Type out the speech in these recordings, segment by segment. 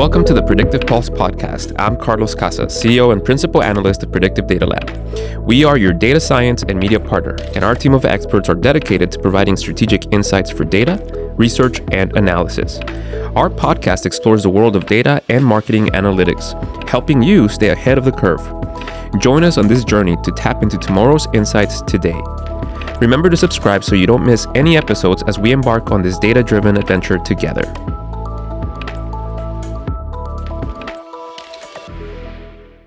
Welcome to the Predictive Pulse Podcast. I'm Carlos Casas, CEO and Principal Analyst at Predictive Data Lab. We are your data science and media partner, and our team of experts are dedicated to providing strategic insights for data, research, and analysis. Our podcast explores the world of data and marketing analytics, helping you stay ahead of the curve. Join us on this journey to tap into tomorrow's insights today. Remember to subscribe so you don't miss any episodes as we embark on this data-driven adventure together.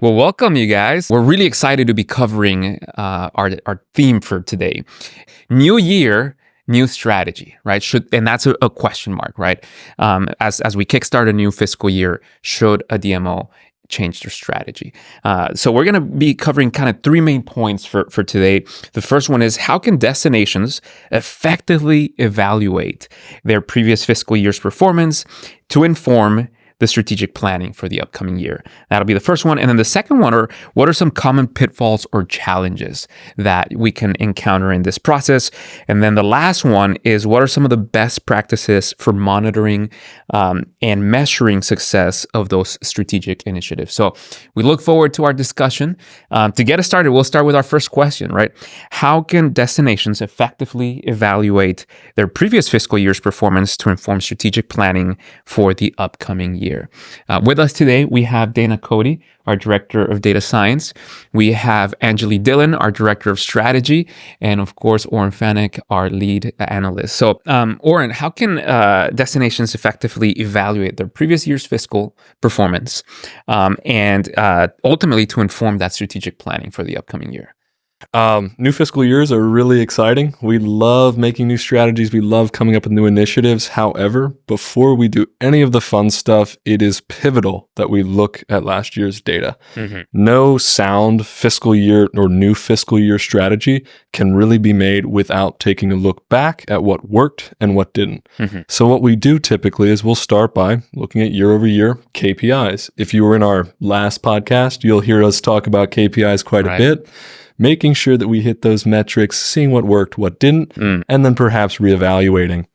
Well, welcome, you guys. We're really excited to be covering our theme for today. New year, new strategy, right? And that's a question mark, right? As we kickstart a new fiscal year, should a DMO change their strategy? So we're going to be covering kind of three main points for today. The first one is, how can destinations effectively evaluate their previous fiscal year's performance to inform the strategic planning for the upcoming year? That'll be the first one. And then the second one are, what are some common pitfalls or challenges that we can encounter in this process? And then the last one is, what are some of the best practices for monitoring and measuring success of those strategic initiatives? So we look forward to our discussion. To get us started, we'll start with our first question, right? How can destinations effectively evaluate their previous fiscal year's performance to inform strategic planning for the upcoming year? With us today, we have Cody, our Director of Data Science. We have Angelie, Dhillon, our Director of Strategy, and of course, Oren Fanok, our Lead Analyst. So, Oren, how can destinations effectively evaluate their previous year's fiscal performance and ultimately to inform that strategic planning for the upcoming year? New fiscal years are really exciting. We love making new strategies. We love coming up with new initiatives. However, before we do any of the fun stuff, it is pivotal that we look at last year's data. No sound fiscal year or new fiscal year strategy can really be made without taking a look back at what worked and what didn't. So what we do typically is we'll start by looking at year over year KPIs. If you were in our last podcast, you'll hear us talk about KPIs quite a bit. Making sure that we hit those metrics, seeing what worked, what didn't, and then perhaps reevaluating.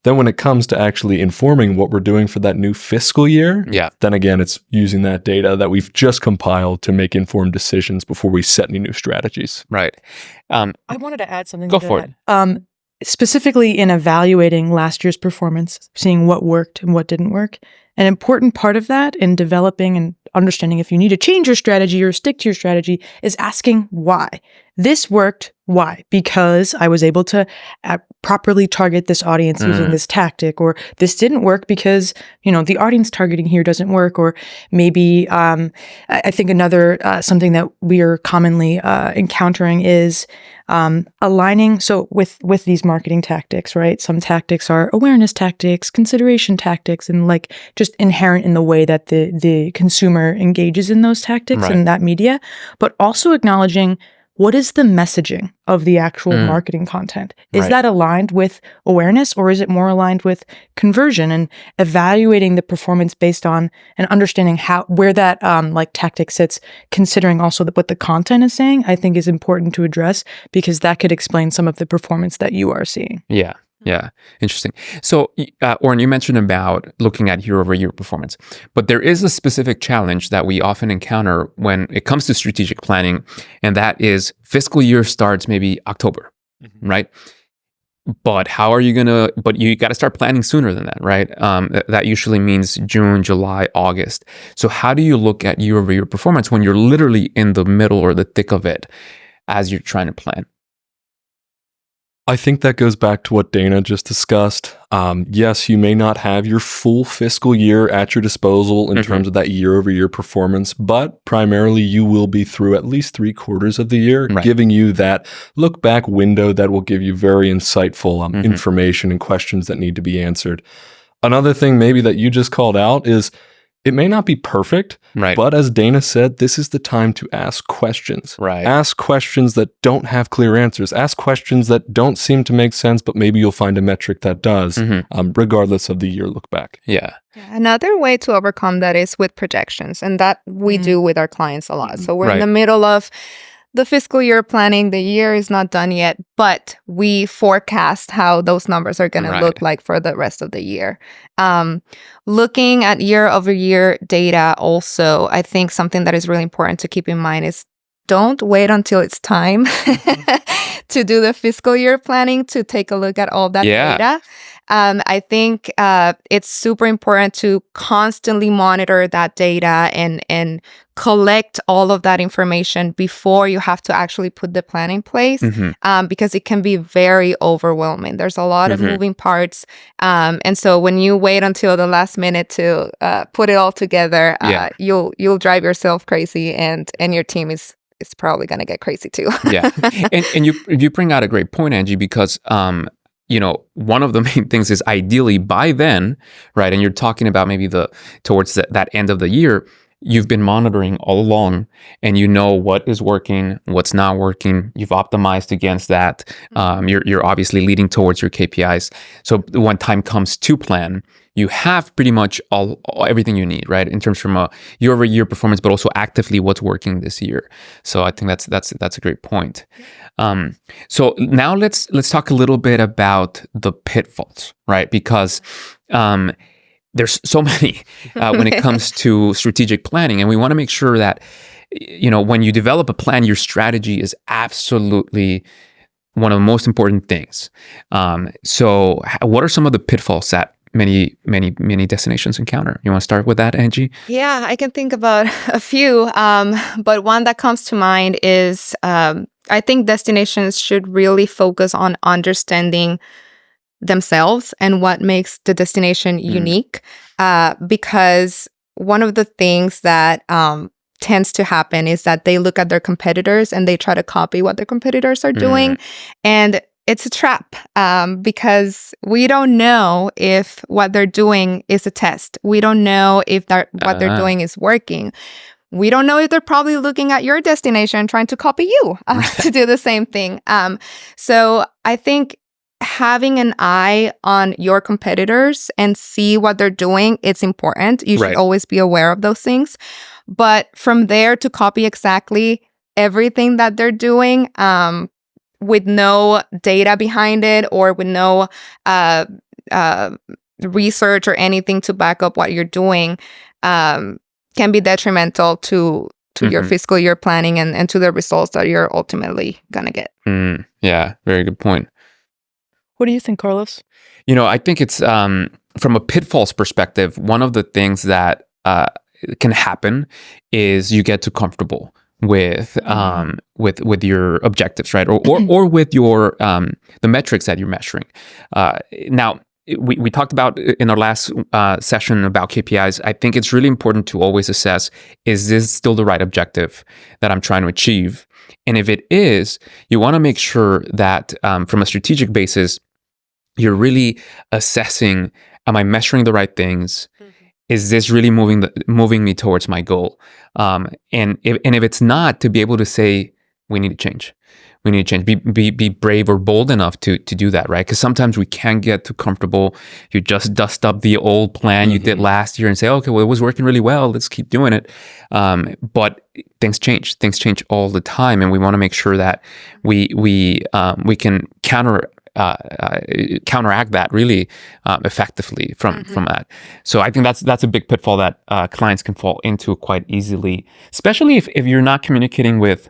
Then when it comes to actually informing what we're doing for that new fiscal year, then again, it's using that data that we've just compiled to make informed decisions before we set any new strategies. Right. I wanted to add something Go to for that. it. Specifically in evaluating last year's performance, seeing what worked and what didn't work. An important part of that in developing and understanding if you need to change your strategy or stick to your strategy is asking why. This worked. Why? Because I was able to properly target this audience using this tactic, or this didn't work because, the audience targeting here doesn't work, or maybe I think another something that we are commonly encountering is aligning. So with these marketing tactics, right? Some tactics are awareness tactics, consideration tactics, and like just inherent in the way that the consumer engages in those tactics and that media, but also acknowledging, what is the messaging of the actual marketing content? Is that aligned with awareness, or is it more aligned with conversion? And evaluating the performance based on and understanding where that tactic sits, considering also what the content is saying, I think is important to address, because that could explain some of the performance that you are seeing. Yeah. Interesting. So, Oren, you mentioned about looking at year-over-year performance, but there is a specific challenge that we often encounter when it comes to strategic planning, and that is fiscal year starts maybe October, right? But but you got to start planning sooner than that, right? That usually means June, July, August. So how do you look at year-over-year performance when you're literally in the middle or the thick of it as you're trying to plan? I think that goes back to what Dana just discussed. Yes, you may not have your full fiscal year at your disposal in terms of that year-over-year performance, but primarily you will be through at least 3/4 of the year, giving you that look-back window that will give you very insightful information and questions that need to be answered. Another thing maybe that you just called out is, it may not be perfect, but as Dana said, this is the time to ask questions. Ask questions that don't have clear answers. Ask questions that don't seem to make sense, but maybe you'll find a metric that does, regardless of the year look back. Another way to overcome that is with projections, and that we do with our clients a lot. So we're in the middle of the fiscal year planning, the year is not done yet, but we forecast how those numbers are going to look like for the rest of the year. Looking at year over year data also, I think something that is really important to keep in mind is don't wait until it's time to do the fiscal year planning to take a look at all that data. I think it's super important to constantly monitor that data and collect all of that information before you have to actually put the plan in place, because it can be very overwhelming. There's a lot of moving parts. And so when you wait until the last minute to put it all together, you'll drive yourself crazy, and your team is probably going to get crazy too. And you bring out a great point, Angie, because one of the main things is ideally by then, right? And you're talking about maybe towards that end of the year, you've been monitoring all along, and you know what is working, what's not working. You've optimized against that. You're obviously leading towards your KPIs. So when time comes to plan, you have pretty much everything you need, right? In terms from a year-over-year performance, but also actively what's working this year. So I think that's a great point. So now let's talk a little bit about the pitfalls, right? Because there's so many when it comes to strategic planning, and we want to make sure that when you develop a plan, your strategy is absolutely one of the most important things. So what are some of the pitfalls that many destinations encounter? You want to start with that, Angie? Yeah, I can think about a few, but one that comes to mind is I think destinations should really focus on understanding themselves and what makes the destination unique, because one of the things that tends to happen is that they look at their competitors and they try to copy what their competitors are doing, and it's a trap, because we don't know if what they're doing is a test. We don't know if what they're doing is working. We don't know if they're probably looking at your destination trying to copy you to do the same thing. So I think having an eye on your competitors and see what they're doing, it's important. You should always be aware of those things. But from there to copy exactly everything that they're doing, with no data behind it or with no research or anything to back up what you're doing, can be detrimental to your fiscal year planning and to the results that you're ultimately going to get. Yeah, very good point. What do you think, Carlos? I think it's from a pitfalls perspective, one of the things that can happen is you get too comfortable with your objectives, right? Or with your the metrics that you're measuring. Now, we talked about in our last session about KPIs. I think it's really important to always assess, is this still the right objective that I'm trying to achieve? And if it is, you want to make sure that from a strategic basis, you're really assessing, am I measuring the right things? Is this really moving me towards my goal? And if it's not, to be able to say, we need to change. We need to change. Be brave or bold enough to do that, right? Because sometimes we can get too comfortable. You just dust up the old plan you did last year and say, okay, well, it was working really well. Let's keep doing it. But things change. Things change all the time, and we want to make sure that we can counteract that really effectively from that. So I think that's a big pitfall that clients can fall into quite easily, especially if you're not communicating with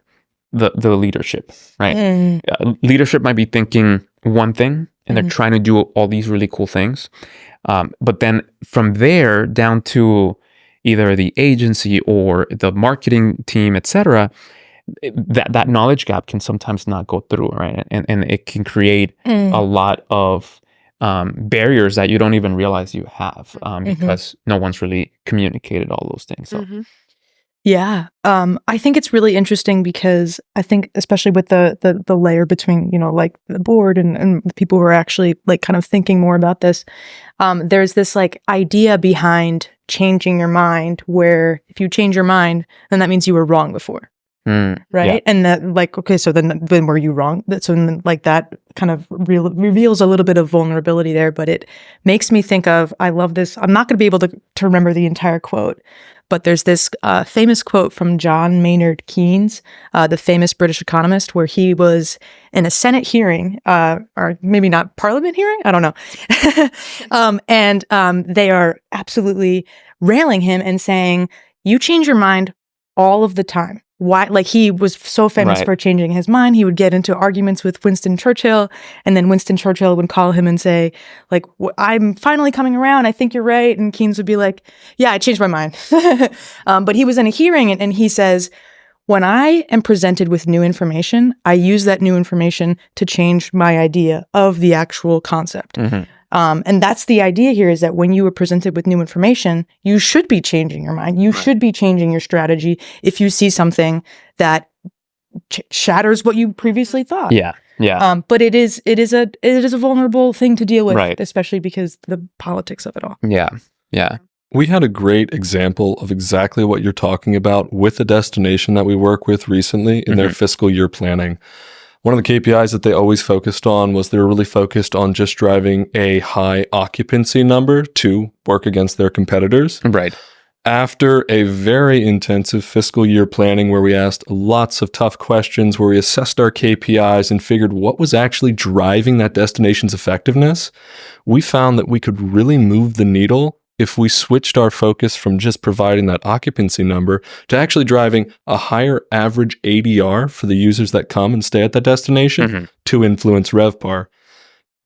the leadership, right? Leadership might be thinking one thing and they're trying to do all these really cool things, but then from there down to either the agency or the marketing team, etc., that knowledge gap can sometimes not go through, right? And it can create a lot of barriers that you don't even realize you have, because no one's really communicated all those things. So. Yeah. I think it's really interesting because I think especially with the layer between, like the board and the people who are actually like kind of thinking more about this, there's this like idea behind changing your mind where if you change your mind, then that means you were wrong before. Right. Yeah. And that like, okay, so then were you wrong? So then like that kind of reveals a little bit of vulnerability there, but it makes me think of, I love this. I'm not going to be able to remember the entire quote, but there's this famous quote from John Maynard Keynes, the famous British economist, where he was in a Senate hearing, or maybe not Parliament hearing, I don't know. And they are absolutely railing him and saying, you change your mind all of the time. Why? Like, he was so famous for changing his mind. He would get into arguments with Winston Churchill, and then Winston Churchill would call him and say, like, I'm finally coming around. I think you're right. And Keynes would be like, yeah, I changed my mind. But he was in a hearing, and he says, when I am presented with new information, I use that new information to change my idea of the actual concept. And that's the idea here, is that when you are presented with new information, you should be changing your mind. You should be changing your strategy if you see something that shatters what you previously thought. But it is a vulnerable thing to deal with, especially because the politics of it all. We had a great example of exactly what you're talking about with a destination that we work with recently in their fiscal year planning. One of the KPIs that they always focused on was they were really focused on just driving a high occupancy number to work against their competitors. After a very intensive fiscal year planning where we asked lots of tough questions, where we assessed our KPIs and figured what was actually driving that destination's effectiveness, we found that we could really move the needle if we switched our focus from just providing that occupancy number to actually driving a higher average ADR for the users that come and stay at that destination to influence RevPAR.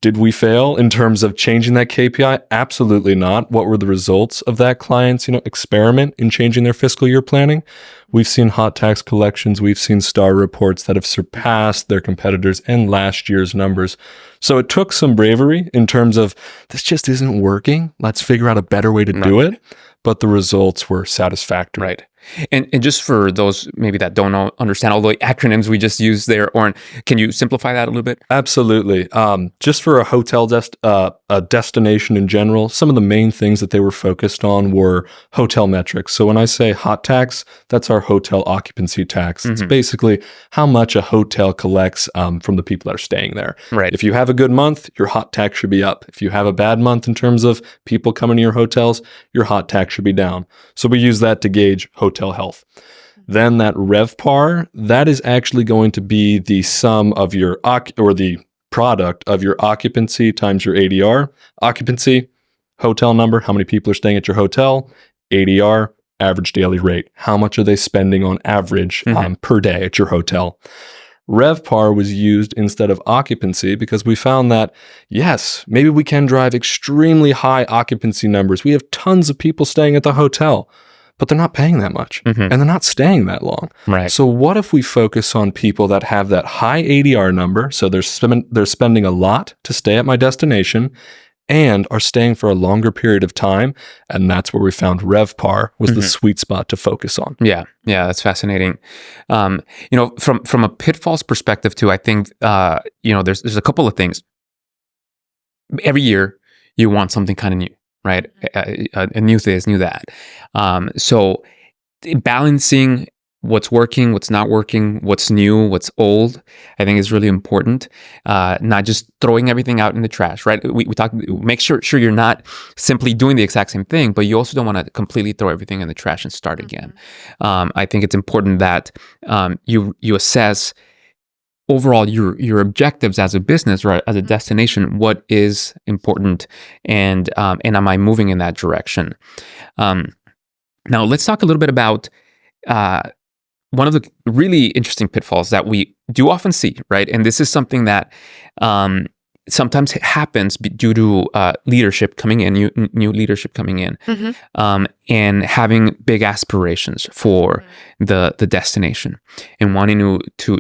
Did we fail in terms of changing that KPI? Absolutely not. What were the results of that client's, experiment in changing their fiscal year planning? We've seen hot tax collections. We've seen star reports that have surpassed their competitors and last year's numbers. So it took some bravery in terms of, this just isn't working. Let's figure out a better way to do it. But the results were satisfactory. And just for those maybe that don't understand all the acronyms we just used there, Oren, can you simplify that a little bit? Absolutely. Just for a hotel destination in general, some of the main things that they were focused on were hotel metrics. So when I say hot tax, that's our hotel occupancy tax. It's basically how much a hotel collects from the people that are staying there. If you have a good month, your hot tax should be up. If you have a bad month in terms of people coming to your hotels, your hot tax should be down. So we use that to gauge hotel health. Then that RevPAR, that is actually going to be the sum of your or the product of your occupancy times your ADR. Occupancy, hotel number, how many people are staying at your hotel. ADR, average daily rate. How much are they spending on average per day at your hotel? RevPAR was used instead of occupancy because we found that, yes, maybe we can drive extremely high occupancy numbers. We have tons of people staying at the hotel, but they're not paying that much and they're not staying that long. So what if we focus on people that have that high ADR number, so they're spending a lot to stay at my destination and are staying for a longer period of time, and that's where we found RevPAR was the sweet spot to focus on. Yeah, that's fascinating. From a pitfalls perspective too, I think there's a couple of things. Every year you want something kind of new. Right? A new this, new that. So balancing what's working, what's not working, what's new, what's old, I think is really important. Not just throwing everything out in the trash, right? We talk, make sure you're not simply doing the exact same thing, but you also don't want to completely throw everything in the trash and start again. I think it's important that you assess overall your objectives as a business or as a destination. What is important, and am I moving in that direction? Now let's talk a little bit about one of the really interesting pitfalls that we do often see, right? And this is something that sometimes happens due to leadership coming in, new leadership coming in, and having big aspirations for the destination and wanting to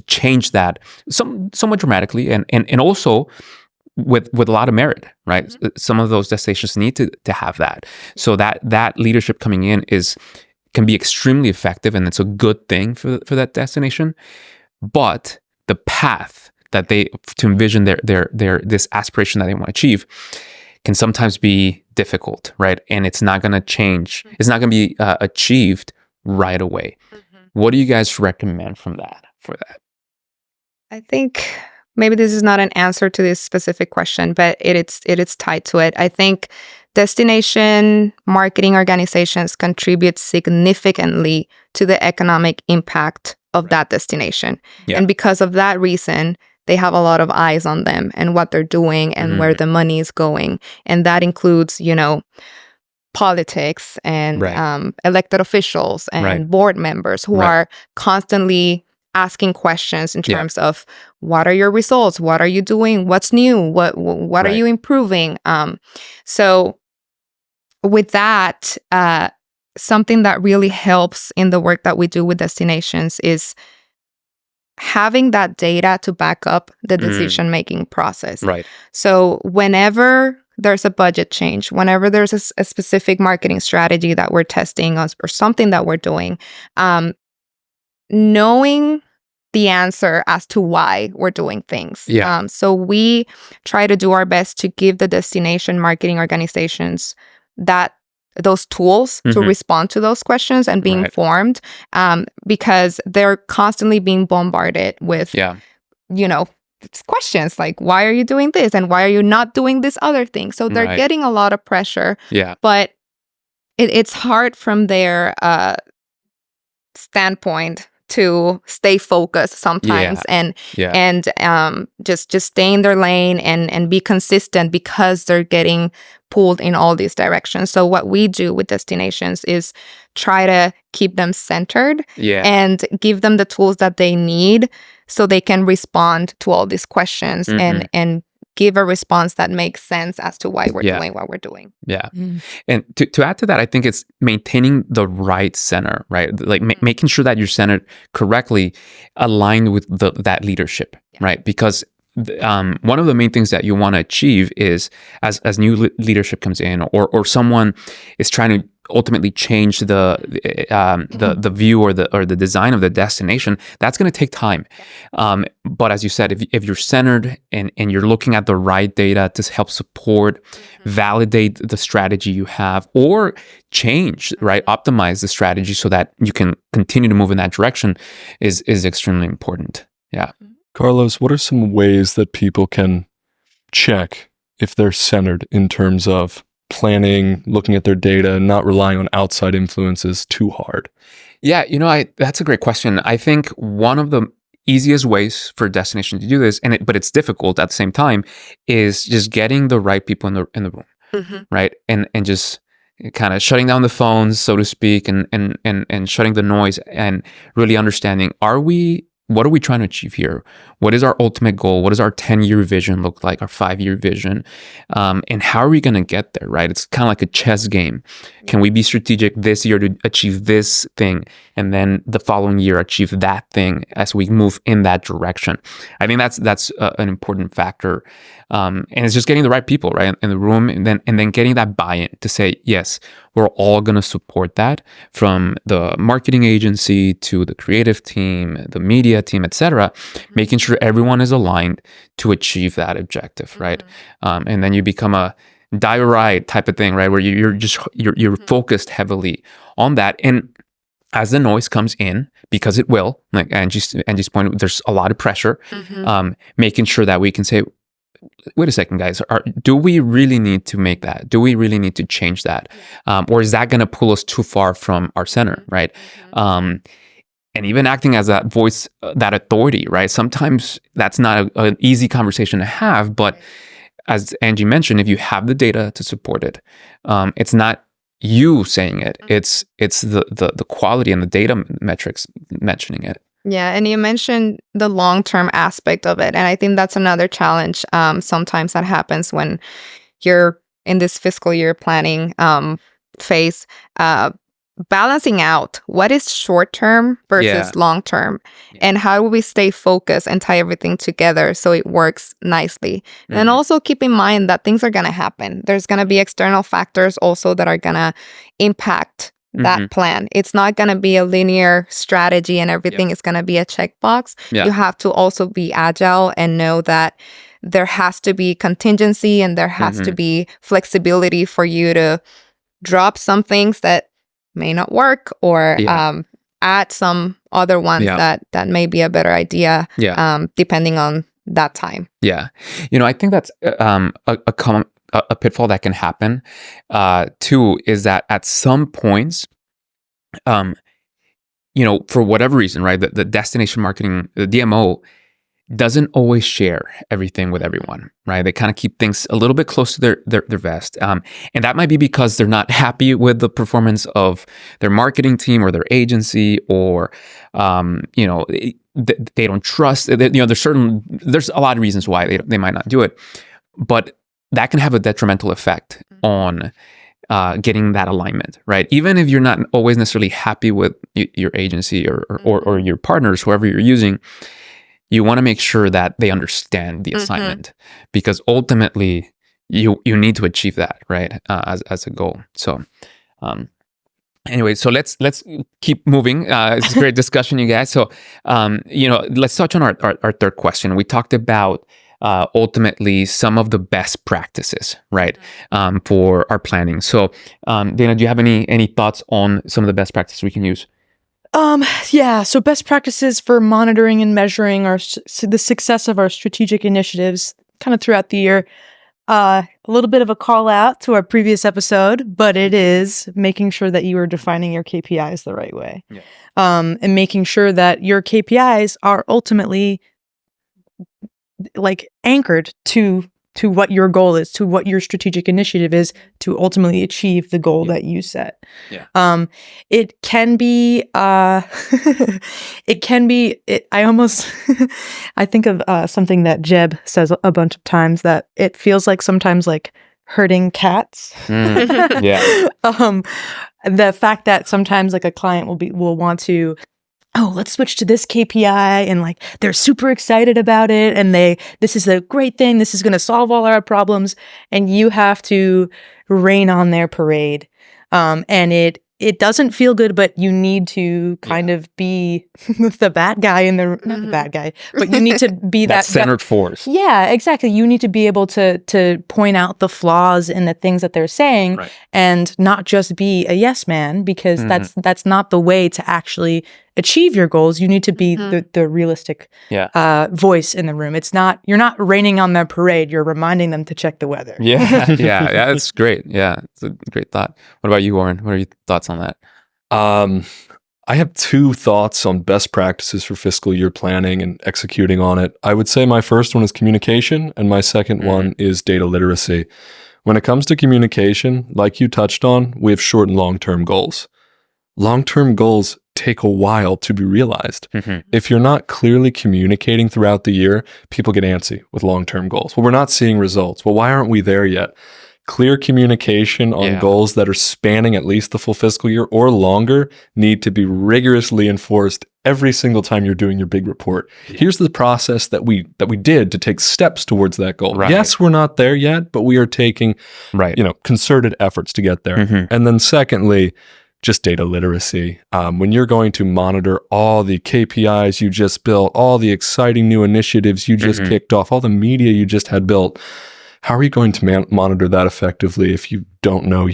change that somewhat dramatically and also with a lot of merit, right? Some of those destinations need to have that. So that leadership coming in can be extremely effective, and it's a good thing for that destination. But the path that to envision their this aspiration that they want to achieve can sometimes be difficult, right? And it's not going to change. It's not going to be achieved right away. What do you guys recommend for that? I think maybe this is not an answer to this specific question, but it is tied to it. I think destination marketing organizations contribute significantly to the economic impact of that destination. Yeah. And because of that reason, they have a lot of eyes on them and what they're doing and where the money is going. And that includes, politics and elected officials and board members who are constantly asking questions in terms of what are your results? What are you doing? What's new? What are you improving? So with that, something that really helps in the work that we do with destinations is having that data to back up the decision-making process. Right. So whenever there's a budget change, whenever there's a specific marketing strategy that we're testing or something that we're doing, knowing the answer as to why we're doing things. Yeah. So we try to do our best to give the destination marketing organizations those tools to respond to those questions and be informed, because they're constantly being bombarded with, questions like, why are you doing this? And why are you not doing this other thing? So they're getting a lot of pressure, but it's hard from their standpoint to stay focused sometimes and just stay in their lane and be consistent because they're getting pulled in all these directions. So what we do with destinations is try to keep them centered and give them the tools that they need so they can respond to all these questions and give a response that makes sense as to why we're doing what we're doing. Yeah. And to add to that, I think it's maintaining the right center, right? Like making sure that you're centered correctly, aligned with that leadership, right? Because one of the main things that you want to achieve is as new leadership comes in or someone is trying to ultimately change the view or the design of the destination, that's going to take time. But as you said, if you're centered and you're looking at the right data to help support, validate the strategy you have, or change, optimize the strategy so that you can continue to move in that direction is extremely important. Yeah. Carlos, what are some ways that people can check if they're centered in terms of planning, looking at their data, not relying on outside influences too hard? Yeah, that's a great question. I think one of the easiest ways for a destination to do this, but it's difficult at the same time, is just getting the right people in the room, right? And just kind of shutting down the phones, so to speak, and shutting the noise and really understanding, what are we trying to achieve here? What is our ultimate goal? What does our 10-year vision look like? Our 5-year vision? And how are we going to get there, right? It's kind of like a chess game. Can we be strategic this year to achieve this thing? And then the following year, achieve that thing as we move in that direction? I think that's an important factor. And it's just getting the right people, right, in the room, and then getting that buy-in to say, yes, we're all going to support that, from the marketing agency to the creative team, the media team, etc. Making sure everyone is aligned to achieve that objective, right? And then you become a die or ride type of thing, right, where you're focused heavily on that. And as the noise comes in, because it will, like Angie's point, there's a lot of pressure. Making sure that we can say, wait a second, guys, do we really need to make that? Do we really need to change that? Or is that going to pull us too far from our center, right? And even acting as that voice, that authority, right? Sometimes that's not an easy conversation to have, but as Angie mentioned, if you have the data to support it, it's not you saying it, it's the quality and the data metrics mentioning it. Yeah, and you mentioned the long-term aspect of it, and I think that's another challenge. Sometimes that happens when you're in this fiscal year planning phase, balancing out what is short-term versus long-term, and how do we stay focused and tie everything together so it works nicely. And also keep in mind that things are going to happen. There's going to be external factors also that are going to impact that plan. It's not going to be a linear strategy and everything is going to be a checkbox. You have to also be agile and know that there has to be contingency and there has to be flexibility for you to drop some things that may not work or add some other ones that may be a better idea depending on that time. Yeah. I think that's a a pitfall that can happen too is that at some points, for whatever reason, right, the destination marketing, the DMO doesn't always share everything with everyone, right? They kind of keep things a little bit close to their vest. And that might be because they're not happy with the performance of their marketing team or their agency, or, they don't trust, there's a lot of reasons why they might not do it, but that can have a detrimental effect on getting that alignment, right? Even if you're not always necessarily happy with your agency or your partners, whoever you're using, you want to make sure that they understand the assignment, because ultimately you need to achieve that, right? As a goal. So, anyway, so let's keep moving. It's a great discussion, you guys. So, let's touch on our third question. We talked about ultimately some of the best practices, right, for our planning. So, Dana, do you have any thoughts on some of the best practices we can use? Yeah. So best practices for monitoring and measuring the success of our strategic initiatives kind of throughout the year. A little bit of a call out to our previous episode, but it is making sure that you are defining your KPIs the right way. Yeah. And making sure that your KPIs are ultimately like anchored to what your goal is, to what your strategic initiative is, to ultimately achieve the goal that you set. Yeah. It can be, I think of something that Jeb says a bunch of times, that it feels like sometimes like herding cats. Yeah. The fact that sometimes like a client will want to, let's switch to this KPI, and like they're super excited about it, and this is a great thing, this is going to solve all our problems, and you have to rain on their parade. And it doesn't feel good, but you need to kind of be the bad guy not the bad guy, but you need to be that centered force. Yeah, exactly. You need to be able to point out the flaws in the things that they're saying, right, and not just be a yes man, because that's not the way to actually achieve your goals. You need to be the realistic voice in the room. You're not raining on their parade. You're reminding them to check the weather. Yeah, that's great. Yeah, it's a great thought. What about you, Oren? What are your thoughts on that? I have two thoughts on best practices for fiscal year planning and executing on it. I would say my first one is communication, and my second one is data literacy. When it comes to communication, like you touched on, we have short and long-term goals. Long-term goals take a while to be realized. If you're not clearly communicating throughout the year, people get antsy with long-term goals. Well, we're not seeing results. Well, why aren't we there yet? Clear communication on goals that are spanning at least the full fiscal year or longer need to be rigorously enforced every single time you're doing your big report. Here's the process that we did to take steps towards that goal. Right. Yes, we're not there yet, but we are taking concerted efforts to get there. And then secondly, just data literacy. When you're going to monitor all the KPIs you just built, all the exciting new initiatives you just kicked off, all the media you just had built, how are you going to monitor that effectively if you don't know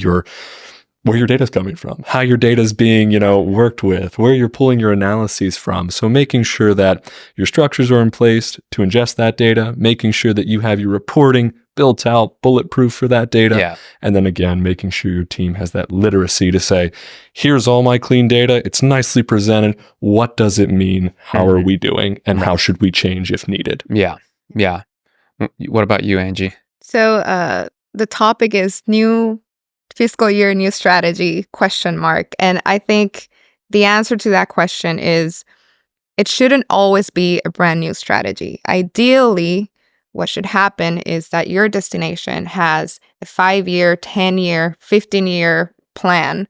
where your data is coming from, how your data is being, worked with, where you're pulling your analyses from? So making sure that your structures are in place to ingest that data, making sure that you have your reporting built out, bulletproof for that data. And then again, making sure your team has that literacy to say, here's all my clean data. It's nicely presented. What does it mean? How are we doing? And how should we change if needed? Yeah. What about you, Angie? So the topic is new fiscal year, new strategy, ? And I think the answer to that question is it shouldn't always be a brand new strategy. Ideally, what should happen is that your destination has a 5-year, 10-year, 15-year plan,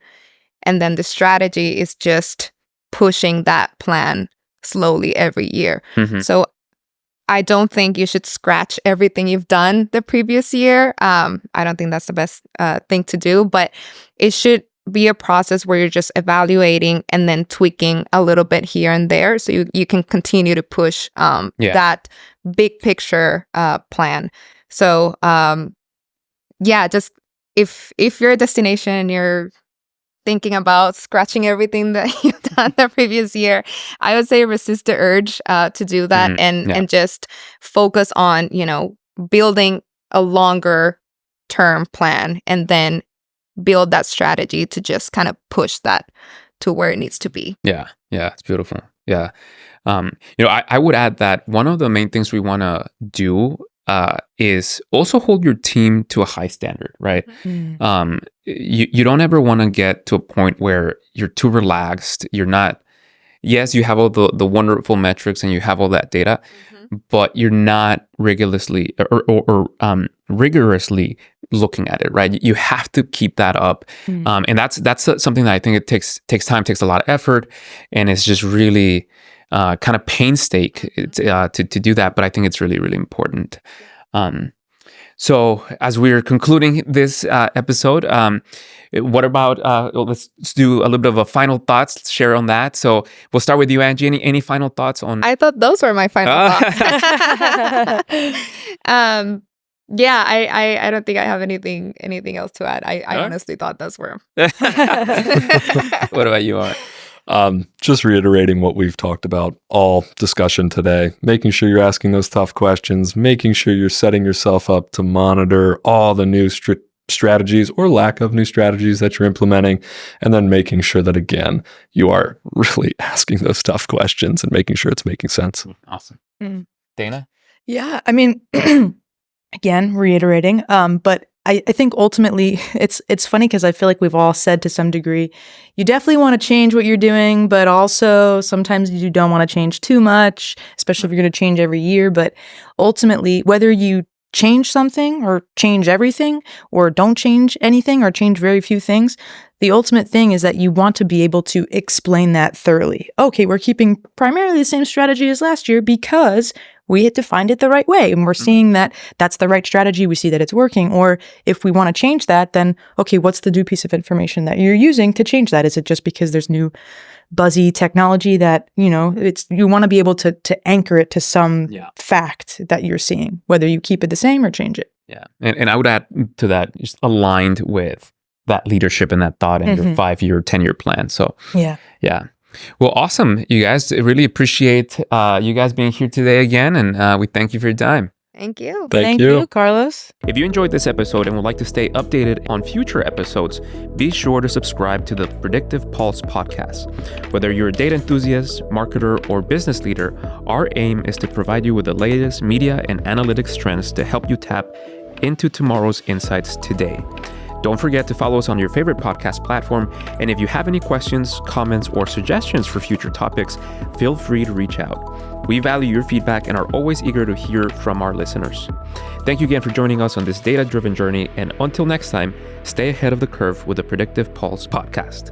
and then the strategy is just pushing that plan slowly every year. So I don't think you should scratch everything you've done the previous year. I don't think that's the best thing to do, but it should be a process where you're just evaluating and then tweaking a little bit here and there, so you can continue to push that big picture plan. So just if you're a destination and you're thinking about scratching everything that you've done the previous year, I would say resist the urge to do that and just focus on, building a longer term plan and then build that strategy to just kind of push that to where it needs to be. Yeah, it's beautiful. Yeah. I would add that one of the main things we want to do is also hold your team to a high standard, right? Mm. You don't ever want to get to a point where you're too relaxed. You're not, yes, you have all the wonderful metrics and you have all that data, but you're not rigorously rigorously looking at it, right? You have to keep that up. And that's something that I think it takes time, takes a lot of effort, and it's just really kind of painstaking to do that. But I think it's really, really important. So as we're concluding this episode, what about, let's do a little bit of a final thoughts, share on that. So we'll start with you, Angie. Any final thoughts on? I thought those were my final thoughts. Yeah, I don't think I have anything else to add. I honestly thought those were. What about you, Oren? Just reiterating what we've talked about all discussion today, making sure you're asking those tough questions, making sure you're setting yourself up to monitor all the new strategies or lack of new strategies that you're implementing, and then making sure that, again, you are really asking those tough questions and making sure it's making sense. Awesome. Dana? Yeah, I mean, again, reiterating, but I think ultimately it's funny because I feel like we've all said to some degree, you definitely want to change what you're doing, but also sometimes you don't want to change too much, especially if you're going to change every year. But ultimately, whether you change something or change everything or don't change anything or change very few things, the ultimate thing is that you want to be able to explain that thoroughly. Okay, we're keeping primarily the same strategy as last year because we had to find it the right way. And we're seeing that that's the right strategy. We see that it's working. Or if we want to change that, then, okay, what's the new piece of information that you're using to change that? Is it just because there's new buzzy technology that, you want to be able to anchor it to some fact that you're seeing, whether you keep it the same or change it. Yeah. And I would add to that, just aligned with that leadership and that thought and your 5-year, 10-year plan. So yeah. Well, awesome, you guys. I really appreciate you guys being here today again, and we thank you for your time. Thank you. Thank you, Carlos. If you enjoyed this episode and would like to stay updated on future episodes, be sure to subscribe to the Predictive Pulse Podcast. Whether you're a data enthusiast, marketer, or business leader, our aim is to provide you with the latest media and analytics trends to help you tap into tomorrow's insights today. Don't forget to follow us on your favorite podcast platform. And if you have any questions, comments, or suggestions for future topics, feel free to reach out. We value your feedback and are always eager to hear from our listeners. Thank you again for joining us on this data-driven journey. And until next time, stay ahead of the curve with the Predictive Pulse Podcast.